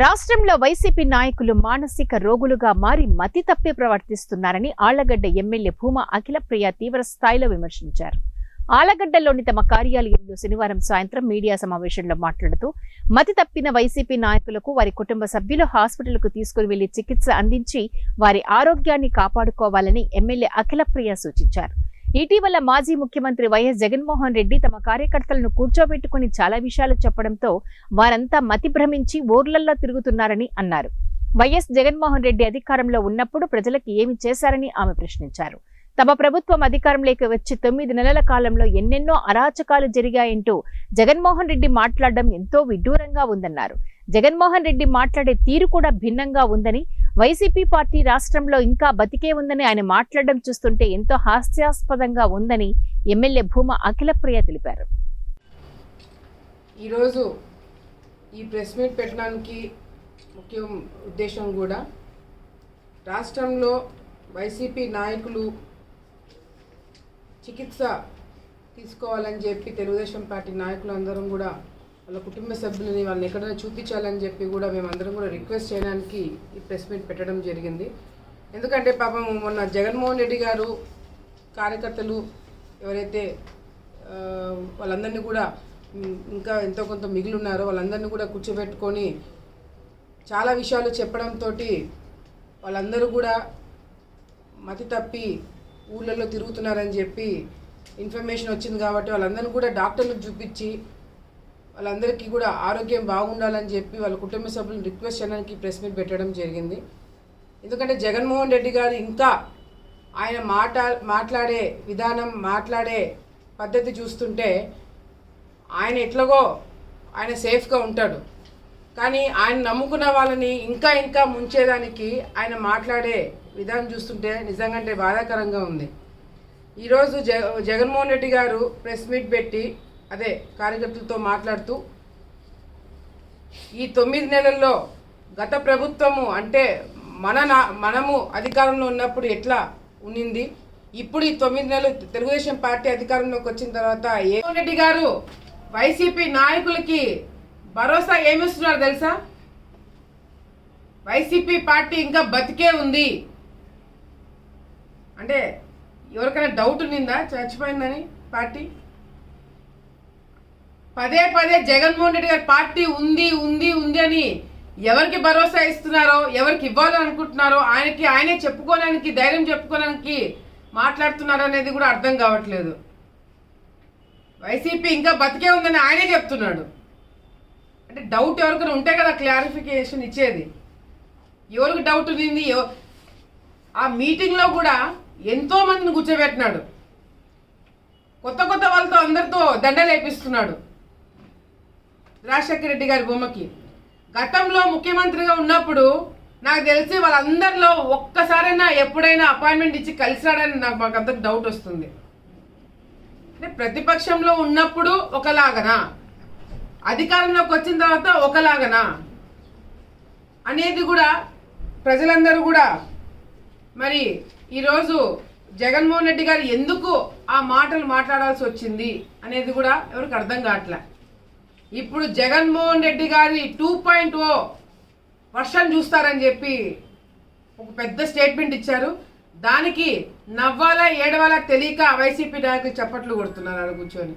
రాష్ట్రంలో వైసీపీ నాయకులు మానసిక రోగులుగా మారి మతి తప్పి ప్రవర్తిస్తున్నారని ఆళ్లగడ్డ ఎమ్మెల్యే భూమా అఖిలప్రియ తీవ్ర స్థాయిలో విమర్శించారు. ఆళ్లగడ్డలోని తమ కార్యాలయంలో శనివారం సాయంత్రం మీడియా సమావేశంలో మాట్లాడుతూ మతి తప్పిన వైసీపీ నాయకులకు వారి కుటుంబ సభ్యులు హాస్పిటల్కు తీసుకుని వెళ్లి చికిత్స అందించి వారి ఆరోగ్యాన్ని కాపాడుకోవాలని ఎమ్మెల్యే అఖిలప్రియ సూచించారు. ఇటీవల మాజీ ముఖ్యమంత్రి వైఎస్ జగన్మోహన్ రెడ్డి తమ కార్యకర్తలను కూర్చోబెట్టుకుని చాలా విషయాలు చెప్పడంతో వారంతా మతి భ్రమించి ఊర్లల్లో తిరుగుతున్నారని అన్నారు. వైఎస్ జగన్మోహన్ రెడ్డి అధికారంలో ఉన్నప్పుడు ప్రజలకు ఏమి చేశారని ఆమె ప్రశ్నించారు. తమ ప్రభుత్వం అధికారంలోకి వచ్చి 9 నెలల కాలంలో ఎన్నెన్నో అరాచకాలు జరిగాయంటూ జగన్మోహన్ రెడ్డి మాట్లాడడం ఎంతో విడ్డూరంగా ఉందన్నారు. జగన్మోహన్ రెడ్డి మాట్లాడే తీరు కూడా భిన్నంగా ఉందని, వైసీపీ పార్టీ రాష్ట్రంలో ఇంకా బతికే ఉందని ఆయన మాట్లాడడం చూస్తుంటే ఎంతో హాస్యాస్పదంగా ఉందని ఎమ్మెల్యే భూమా అఖిలప్రియ తెలిపారు. ఈరోజు ఈ ప్రెస్ మీట్ పెట్టడానికి ముఖ్య ఉద్దేశం కూడా రాష్ట్రంలో వైసీపీ నాయకులు చికిత్స తీసుకోవాలని చెప్పి తెలుగుదేశం పార్టీ నాయకులు అందరం కూడా వాళ్ళ కుటుంబ సభ్యులని వాళ్ళని ఎక్కడైనా చూపించాలని చెప్పి కూడా మేమందరం కూడా రిక్వెస్ట్ చేయడానికి ఈ ప్రెస్ మీట్ పెట్టడం జరిగింది. ఎందుకంటే పాపం మొన్న జగన్మోహన్ రెడ్డి గారు కార్యకర్తలు ఎవరైతే వాళ్ళందరినీ కూడా ఇంకా ఎంతో కొంత మిగిలి ఉన్నారో వాళ్ళందరినీ కూడా కూర్చోబెట్టుకొని చాలా విషయాలు చెప్పడంతో వాళ్ళందరూ కూడా మతి తప్పి ఊళ్ళల్లో తిరుగుతున్నారని చెప్పి ఇన్ఫర్మేషన్ వచ్చింది. కాబట్టి వాళ్ళందరినీ కూడా డాక్టర్లకు చూపించి వాళ్ళందరికీ కూడా ఆరోగ్యం బాగుండాలని చెప్పి వాళ్ళ కుటుంబ సభ్యులను రిక్వెస్ట్ చేయడానికి ప్రెస్ మీట్ పెట్టడం జరిగింది. ఎందుకంటే జగన్మోహన్ రెడ్డి గారు ఇంకా ఆయన మాట్లాడే విధానం, మాట్లాడే పద్ధతి చూస్తుంటే ఆయన ఎట్లాగో ఆయన సేఫ్గా ఉంటాడు, కానీ ఆయన నమ్ముకున్న వాళ్ళని ఇంకా ఇంకా ముంచేదానికి ఆయన మాట్లాడే విధానం చూస్తుంటే నిజంగా బాధాకరంగా ఉంది. ఈరోజు జగన్మోహన్ రెడ్డి గారు ప్రెస్ మీట్ పెట్టి అదే కార్యకర్తలతో మాట్లాడుతూ ఈ 9 నెలల్లో గత ప్రభుత్వము అంటే మనము అధికారంలో ఉన్నప్పుడు ఎట్లా ఉన్నింది, ఇప్పుడు ఈ 9 నెలలు తెలుగుదేశం పార్టీ అధికారంలోకి వచ్చిన తర్వాత జగన్మోహన్ రెడ్డి గారు వైసీపీ నాయకులకి భరోసా ఏమిస్తున్నారు తెలుసా? వైసీపీ పార్టీ ఇంకా బతికే ఉంది అంటే ఎవరికైనా డౌట్ ఉన్నిందా చచ్చిపోయిందని పార్టీ? పదే పదే జగన్మోహన్ రెడ్డి గారి పార్టీ ఉంది ఉంది ఉంది అని ఎవరికి భరోసా ఇస్తున్నారో, ఎవరికి ఇవ్వాలని అనుకుంటున్నారో ఆయనే చెప్పుకోవడానికి, ధైర్యం చెప్పుకోవడానికి మాట్లాడుతున్నారు అనేది కూడా అర్థం కావట్లేదు. వైసీపీ ఇంకా బతికే ఉందని ఆయనే చెప్తున్నాడు అంటే డౌట్ ఎవరికైనా ఉంటే కదా క్లారిఫికేషన్ ఇచ్చేది. ఎవరికి డౌట్ ఉంది? ఆ మీటింగ్లో కూడా ఎంతో మందిని కూర్చోబెట్టినాడు, కొత్త కొత్త వాళ్ళతో అందరితో దండలు వేపిస్తున్నాడు. రాజశేఖర రెడ్డి గారి బొమ్మకి గతంలో ముఖ్యమంత్రిగా ఉన్నప్పుడు నాకు తెలిసి వాళ్ళందరిలో ఒక్కసారైనా ఎప్పుడైనా అపాయింట్మెంట్ ఇచ్చి కలిసినాడని మాకు అందరికి డౌట్ వస్తుంది. అంటే ప్రతిపక్షంలో ఉన్నప్పుడు ఒకలాగనా, అధికారంలోకి వచ్చిన తర్వాత ఒకలాగనా అనేది కూడా ప్రజలందరూ కూడా మరి ఈరోజు జగన్మోహన్ రెడ్డి గారు ఎందుకు ఆ మాటలు మాట్లాడాల్సి వచ్చింది అనేది కూడా ఎవరికి అర్థం కావట్లే. ఇప్పుడు జగన్మోహన్ రెడ్డి గారి 2.0 వర్షన్ చూస్తారని చెప్పి ఒక పెద్ద స్టేట్మెంట్ ఇచ్చారు. దానికి నవ్వాలా ఏడవాలా తెలియక వైసీపీ నాయకులు చప్పట్లు కొడుతున్నారు ఆడ కూర్చొని.